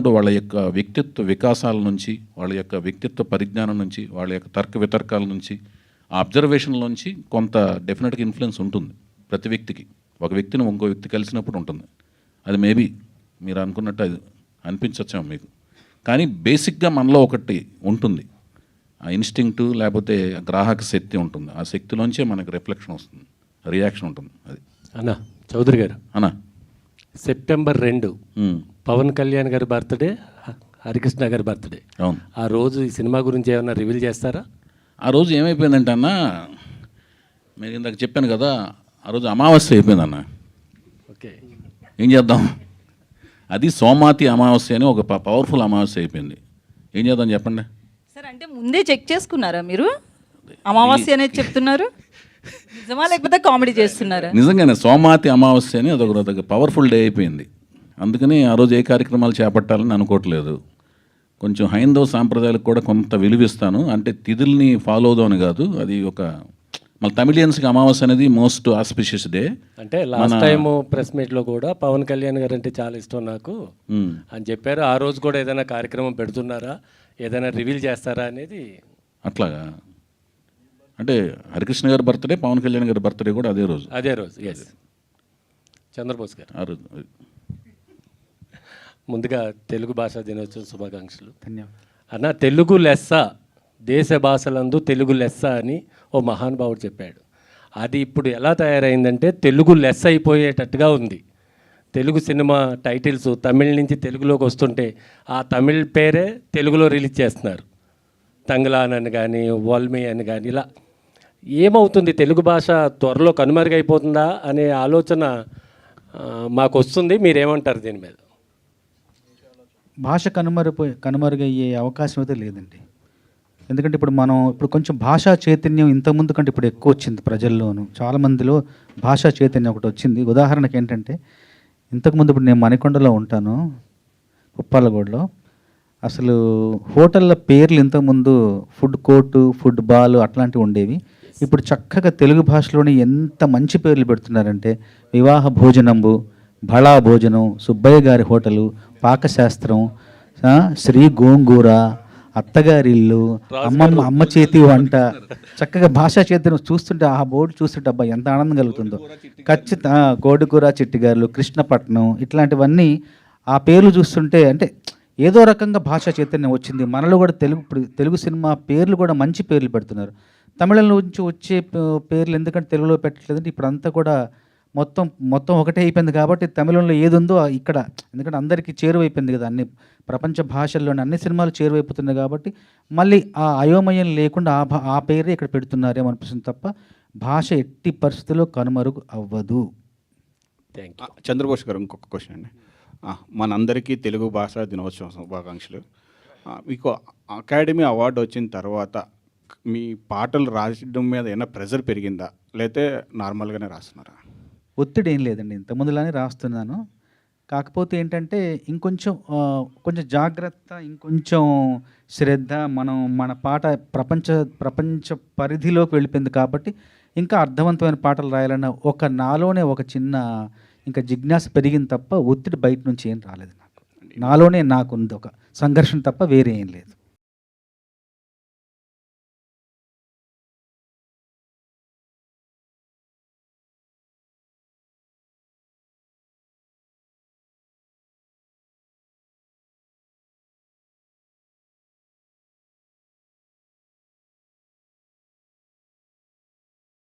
చూసినప్పుడు వాళ్ళ యొక్క వ్యక్తిత్వ వికాసాల నుంచి, వాళ్ళ యొక్క వ్యక్తిత్వ పరిజ్ఞానం నుంచి, వాళ్ళ యొక్క తర్క వితర్కాల నుంచి, ఆ అబ్జర్వేషన్ల నుంచి కొంత డెఫినెట్గా ఇన్ఫ్లుయెన్స్ ఉంటుంది ప్రతి వ్యక్తికి. ఒక వ్యక్తిని ఇంకో వ్యక్తి కలిసినప్పుడు ఉంటుంది. అది మేబీ మీరు అనుకున్నట్టు అది అనిపించచ్చాము మీకు. కానీ బేసిక్గా మనలో ఒకటి ఉంటుంది, ఆ ఇన్స్టింక్టు లేకపోతే గ్రాహక శక్తి ఉంటుంది. ఆ శక్తిలోంచే మనకు రిఫ్లెక్షన్ వస్తుంది, రియాక్షన్ ఉంటుంది. అది అన్నా చౌదరి గారు, అన్నా సెప్టెంబర్ 2 పవన్ కళ్యాణ్ గారి బర్త్డే, హరికృష్ణ గారి బర్త్డే. అవును. ఆ రోజు ఈ సినిమా గురించి ఏమైనా రివీల్ చేస్తారా? ఆ రోజు ఏమైపోయిందంటే అన్న, మీరు ఇందాక చెప్పాను కదా, ఆ రోజు అమావాస్య అయిపోయిందన్న. ఓకే, ఏం చేద్దాం? అది సోమాతి అమావాస్య అని ఒక పవర్ఫుల్ అమావాస్య అయిపోయింది. ఏం చేద్దాం చెప్పండి సార్. అంటే ముందే చెక్ చేసుకున్నారా మీరు? అమావాస్య అనేది చెప్తున్నారు, నిజమా లేకపోతే కామెడీ చేస్తున్నారా? నిజంగానే సోమాతి అమావాస్య అని అదొక పవర్ఫుల్ డే అయిపోయింది. అందుకని ఆ రోజు ఏ కార్యక్రమాలు చేపట్టాలని అనుకోవట్లేదు. కొంచెం హైందవ సాంప్రదాయాలకు కూడా కొంత విలువిస్తాను. అంటే తిథుల్ని ఫాలో అవుదామని కాదు, అది ఒక మన తమిళియన్స్కి అమావాస్య అనేది మోస్ట్ ఆస్పిషియస్ డే. అంటే లాస్ట్ టైం ప్రెస్ మీట్లో కూడా పవన్ కళ్యాణ్ గారు అంటే చాలా ఇష్టం నాకు అని చెప్పారు. ఆ రోజు కూడా ఏదైనా కార్యక్రమం పెడుతున్నారా, ఏదైనా రివీల్ చేస్తారా అనేది? అట్లాగా అంటే హరికృష్ణ గారి బర్త్డే, పవన్ కళ్యాణ్ గారి బర్త్డే కూడా అదే రోజు. ఎస్. చంద్రబోస్ గారు, ఆ రోజు. ముందుగా తెలుగు భాషా దినోత్సవం శుభాకాంక్షలు. ధన్యవాదాలు అన్న. తెలుగు లెస్స, దేశ భాషలందు తెలుగు లెస్స అని ఓ మహానుభావుడు చెప్పాడు. అది ఇప్పుడు ఎలా తయారైందంటే తెలుగు లెస్స అయిపోయేటట్టుగా ఉంది. తెలుగు సినిమా టైటిల్స్ తమిళ నుంచి తెలుగులోకి వస్తుంటే ఆ తమిళ్ పేరే తెలుగులో రిలీజ్ చేస్తున్నారు. తంగ్లాన్ అని కానీ, వాల్మీ అని కానీ. ఇలా ఏమవుతుంది? తెలుగు భాష త్వరలో కనుమరుగైపోతుందా అనే ఆలోచన మాకు వస్తుంది. మీరేమంటారు దీని మీద? భాష కనుమరుగయ్యే అవకాశం అయితే లేదండి. ఎందుకంటే ఇప్పుడు కొంచెం భాషా చైతన్యం ఇంతకుముందు కంటే ఇప్పుడు ఎక్కువ వచ్చింది ప్రజల్లోనూ. చాలామందిలో భాషా చైతన్యం ఒకటి వచ్చింది. ఉదాహరణకి ఏంటంటే, ఇంతకుముందు ఇప్పుడు నేను మణికొండలో ఉంటాను, ఉప్పాలగూడలో. అసలు హోటళ్ళ పేర్లు ఇంతకుముందు ఫుడ్ కోర్టు, ఫుడ్ బాల్ అట్లాంటివి ఉండేవి. ఇప్పుడు చక్కగా తెలుగు భాషలోనే ఎంత మంచి పేర్లు పెడుతున్నారంటే, వివాహ భోజనంబు, బళా భోజనం, సుబ్బయ్య గారి హోటలు, పాకశాస్త్రం, శ్రీ గోంగూర, అత్తగారి ఇల్లు, అమ్మ చేతి వంట. చక్కగా భాషా చైతన్యం చూస్తుంటే, ఆ బోర్డు చూస్తుంటే అబ్బా ఎంత ఆనందం కలుగుతుందో. ఖచ్చితంగా కోడికూర చిట్టిగారులు, కృష్ణపట్నం, ఇట్లాంటివన్నీ ఆ పేర్లు చూస్తుంటే అంటే ఏదో రకంగా భాషా చైతన్యం వచ్చింది మనలో కూడా. తెలుగు సినిమా పేర్లు కూడా మంచి పేర్లు పెడుతున్నారు. తమిళం నుంచి వచ్చే పేర్లు ఎందుకంటే తెలుగులో పెట్టట్లేదంటే ఇప్పుడు అంతా కూడా మొత్తం ఒకటే అయిపోయింది. కాబట్టి తమిళంలో ఏది ఉందో ఇక్కడ, ఎందుకంటే అందరికీ చేరువైపోయింది కదా, అన్ని ప్రపంచ భాషల్లోని అన్ని సినిమాలు చేరువైపోతున్నాయి. కాబట్టి మళ్ళీ ఆ అయోమయం లేకుండా ఆ పేరే ఇక్కడ పెడుతున్నారేమో అనిపిస్తుంది తప్ప భాష ఎట్టి పరిస్థితుల్లో కనుమరుగు అవ్వదు. Thank you. చంద్రబోస్ గారు, ఇంకొక క్వశ్చన్ అండి. మనందరికీ తెలుగు భాషా దినోత్సవం శుభాకాంక్షలు. మీకు అకాడమీ అవార్డు వచ్చిన తర్వాత మీ పాటలు రాయడం మీద ఏమైనా ప్రెజర్ పెరిగిందా, లేకపోతే నార్మల్గానే రాస్తున్నారా? ఒత్తిడి ఏం లేదండి, ఇంతకుముందులానే రాస్తున్నాను. కాకపోతే ఏంటంటే కొంచెం జాగ్రత్త, ఇంకొంచెం శ్రద్ధ. మన పాట ప్రపంచ పరిధిలోకి వెళ్ళిపోయింది కాబట్టి ఇంకా అర్థవంతమైన పాటలు రాయాలన్న నాలోనే ఒక చిన్న ఇంకా జిజ్ఞాస పెరిగింది తప్ప ఒత్తిడి బయట నుంచి ఏం రాలేదు నాకు. నాలోనే నాకుంది ఒక సంఘర్షణ తప్ప వేరే ఏం లేదు.